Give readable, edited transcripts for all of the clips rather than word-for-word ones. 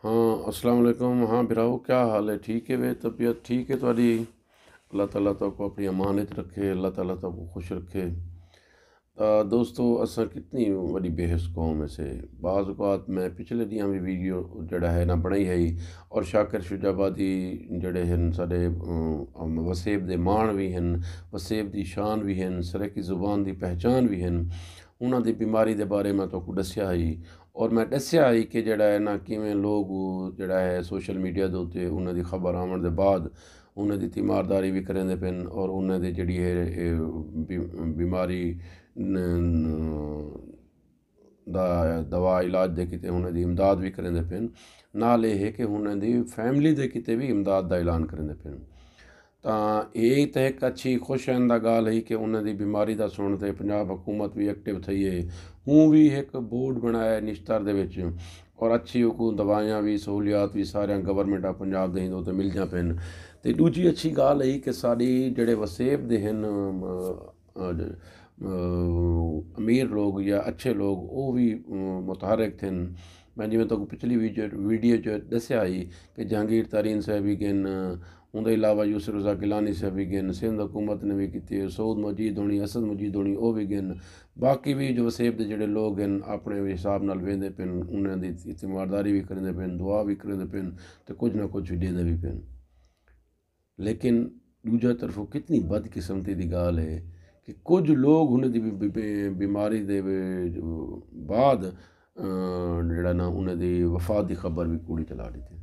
ہاں السلام علیکم۔ ہاں بھراؤ، کیا حال ہے؟ ٹھیک ہے وے؟ طبیعت ٹھیک ہے تھوڑی؟ اللہ تعالیٰ تو کو اپنی امانت رکھے، اللہ تعالیٰ تو کو خوش رکھے۔ دوستو اساں کتنی بڑی بحث قوم ہے سے بعض اوقات میں پچھلے دیاں بھی ویڈیو جڑا ہے نا بنائی ہے، اور شاکر شجابادی جڑے ہیں سارے وسیب دے مان بھی ہیں، وسیب دی شان بھی ہیں، سرکی زبان دی پہچان بھی ہیں۔ انہاں دی بیماری دے بارے میں تو کو دسیا ہی، اور میں دسیا ہی کہ جڑا ہے نا کیویں لوگ جڑا ہے سوشل میڈیا دے اوتے انہاں دی خبر آون دے بعد انہاں دی تیمارداری بھی کریں پن، اور انہاں دی جڑی ہے بیماری دا دوا علاج دے کتے انہاں دی امداد بھی کریں پن، نال یہ ہے کہ انہاں دی فیملی دے کتے بھی امداد دا اعلان کریں پن۔ یہ تو ایک اچھی خوش آئندہ گال ہے کہ انہاں دی بیماری دا سنتے پنجاب حکومت بھی ایکٹیو تھی ہے، ہوں بھی ایک بورڈ بنایا ہے نشتر دے وچ، اور اچھی حکومت دوائیاں بھی سہولیات بھی سارے گورنمنٹ آف پنجاب دے تو مل جا پن۔ تے دوجی اچھی گال ہے کہ ساری جڑے وسیب دے ہیں امیر لوگ یا اچھے لوگ وہ بھی متحرک تھے۔ میں جی میں تو پچھلی ویڈیو جو دسیا ہی کہ جہانگیر ترین صاحب بھی گن، ان کے علاوہ یوسف رضا گیلانی صاحب بھی گن، سندھ حکومت نے بھی کی، سعود مجید ہونی، اسد مجید ہونی وہ بھی گن، باقی بھی جو وسیب دے جڑے لوگ ہیں اپنے حساب نال ویندے پن، انہاں دی تیمارداری بھی کریں پن، دعا بھی کریں پن، تو کچھ نہ کچھ دے بھی پن۔ لیکن دوجا طرفوں کتنی بد قسمتی دی گال ہے کہ کچھ لوگ انہاں دی بیماری دے بعد جڑا نا انہاں دی وفات دی خبر بھی کوڑی چلا دیتی۔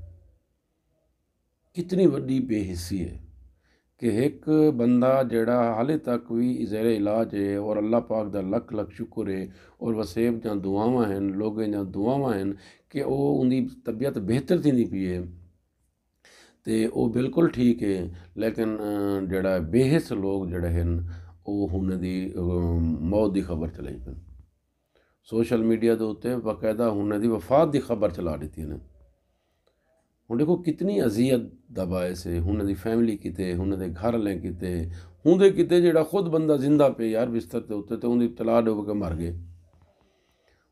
کتنی وڈی بے حسی ہے کہ ایک بندہ جڑا حالے تک بھی زیر علاج ہے، اور اللہ پاک دا لکھ لکھ شکر ہے، اور وسیب جہاں دعاواں ہیں، لوگیں جہاں دعاواں ہیں کہ وہ ان دی طبیعت بہتر تھی نہیں پی ہے، تے وہ بالکل ٹھیک ہے، لیکن جڑا بے حس لوگ جڑے ہیں وہ انہاں دی موت دی خبر چلائی پن، سوشل میڈیا دے اوتے باقاعدہ انہاں دی وفات دی خبر چلا دیتی ہیں۔ ہوں دیکھو کتنی اذیت دا باعث ہے، انہاں دی فیملی کتے، انہاں دے گھر والے کتے، ہوندے کتے جڑا خود بندہ زندہ پہ یار بستر تے اوتے تے ان دی تلا ڈوب کے مر گئے،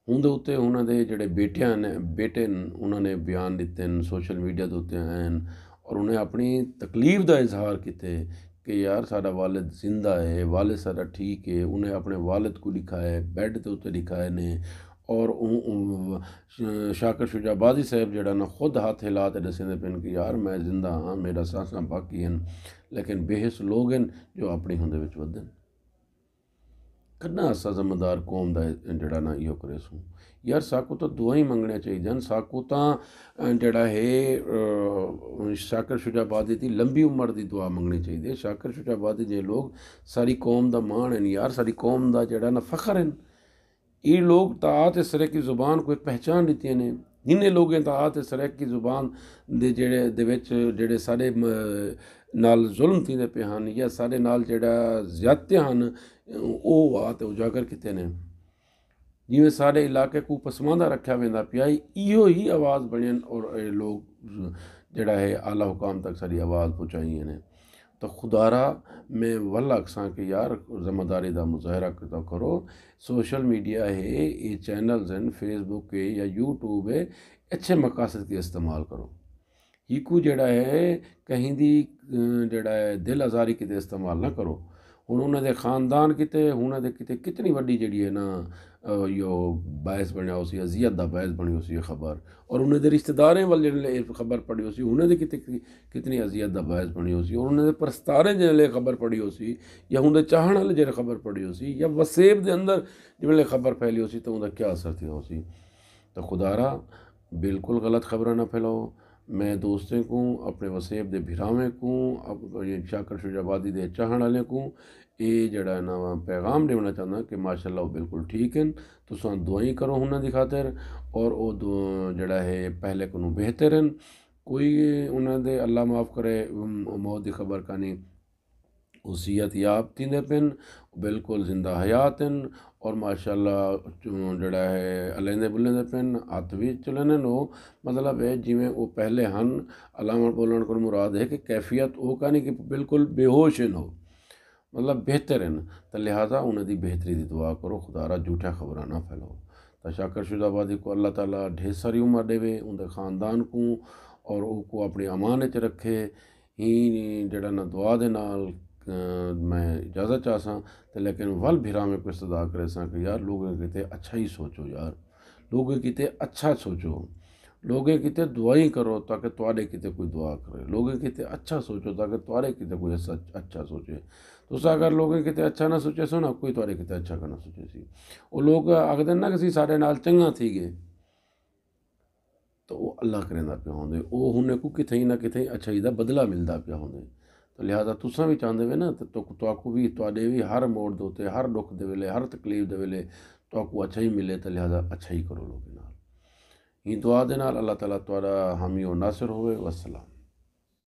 ہوندے اوتے انہاں دے جڑے بیٹے انہاں نے بیان دیتے ہیں سوشل میڈیا دے اوتے ہیں، اور انہیں اپنی تکلیف دا اظہار کیتے کہ یار سارا والد زندہ ہے، والد سارا ٹھیک ہے، انہیں اپنے والد کو لکھا ہے، بیڈ تے اوتے لکھا ہے نے، اور شاکر شجابادی صاحب جڑا نا خود ہاتھ ہلا تے دسیں پن کہ یار میں زندہ ہاں، میرا سانساں باقی ہیں، لیکن بے حس لوگ ہیں جو اپنی ہوندے وچ ودن۔ کنا اسا ذمہ دار قوم دا جڑا نا ایو کرے سوں یار، ساکو تو دعائیں منگنے چاہیے، ساکو تاں جڑا ہے شاکر شجابادی دی لمبی عمر دی دعا منگنی چاہیے۔ شاکر شجابادی جے لوگ ساری قوم دا مان ہیں یار، ساری قوم دا جڑا نا فخر ہیں، یہ لوگ تا آتے سرکی زبان کو ایک پہچان دیتی ہیں، انہیں لوگیں تا آتے سرکی زبان دے وچ جڑے سارے نال ظلم تھی دے پہ ہن، یا سارے نال جڑا زیادتے ہن وہ آتے اجاگر کیتے نے، جیویں سارے علاقے کو پسماندہ رکھیا ویندا پیا، ایہو ہی آواز بنین، اور لوگ جڑا ہے اعلیٰ حکام تک ساری آواز پہنچائی ہیں۔ تو خدارا میں واللہ اکساں کہ یار ذمہ داری دا مظاہرہ تو کرو، سوشل میڈیا ہے، یہ چینلز ہیں، فیس بک ہے یا یوٹیوب ہے، اچھے مقاصد کے استعمال کرو، ہیکو جڑا ہے کہیں دی جڑا ہے دل آزاری کتے استعمال نہ کرو۔ ہن انہاں دے خاندان کتے، انہاں دے کتے کتنی وڈی جڑی ہے نا یو باعث بنیا ہو سی، اذیت دا باعث بنی ہو سی یہ خبر، اور انہاں دے رشتہ داریں والے جڑے خبر پڑھی ہو سی انہاں دے کتنی اذیت دا باعث بنی ہو سی، اور انہاں دے پرستاریں جڑے خبر پڑھی ہو سی، یا انہاں دے چاہن والے جڑے خبر پڑھی ہو سی، یا وسیب دے اندر جڑے خبر پھیلی ہو سی، تو انہاں دا کیا اثر تھی ہو سی۔ تو خدارا بالکل غلط خبریں نہ پھیلاؤ۔ میں دوستیں کو، اپنے وسیب دے بھراویں کو، شاکر شجابادی دے چاہن والے کو یہ جڑا ہے نا پیغام دینا چاہنا کہ ماشاءاللہ وہ بالکل ٹھیک ہیں، تساں دعائیں کرو انہاں دی خاطر، اور وہ جڑا ہے پہلے کو بہتر ہیں، کوئی انہاں دے اللہ معاف کرے موت دی خبر کانی وہ صحت یاب تھیندے پن، بالکل زندہ حیات ہیں، اور ماشاءاللہ جڑا ہے الیندے بلیندے پن، ہاتھ بھی چلنے نو، مطلب ہے جویں وہ پہلے ہن، علامہ بولن کو مراد ہے کہ کیفیت وہ کہانی کہ بالکل بے ہوش ہیں ہو، مطلب بہتر ہیں، تو لہٰذا انہاں دی بہتری دی دعا کرو، خدا را جھوٹا خبراں نہ پھیلاؤ۔ تو شاکر شدہ آبادی کو اللہ تعالیٰ ڈھیر ساری عمر دے ان دے خاندان کو اور وہ کو اپنی امان وچ رکھے ہی جڑا نا دعا دے نال میں اجازت چاہساں تو لیکن ول بھرا میں کوئی صدا کرے ساں کہ یار لوگوں کتے اچھا ہی سوچو، یار لوگوں کتے اچھا سوچو، لوگوں کتے دعائیں کرو تاکہ توڑے کتے کوئی دعا کرے، لوگوں کتے اچھا سوچو تاکہ توڑے کتے کوئی اچھا سوچے۔ تو اگر لوگوں کتے اچھا نہ سوچے سو نا کوئی توڑے کتے اچھا کرنا سوچے سی۔ وہ لوگ آخر نہ کہ سارے نال چنگا تھی گئے تو وہ اللہ کریندا پیا ہوندے، وہ ہن کو کتھیں نہ کتھیں اچھائی دا بدلہ ملدا پیا ہوندے۔ تو لہٰذا تساں بھی چاہندے وے نا تو کو بھی تواڈے بھی ہر موڑ دے تے ہر دکھ دے ویلے ہر تکلیف دے ویلے تو کو اچھا ہی ملے تو لہٰذا اچھا ہی کرو لوگوں نال۔ یہ دعا دے نال اللہ تعالیٰ تواڈا حامی و ناصر ہوئے۔ والسلام۔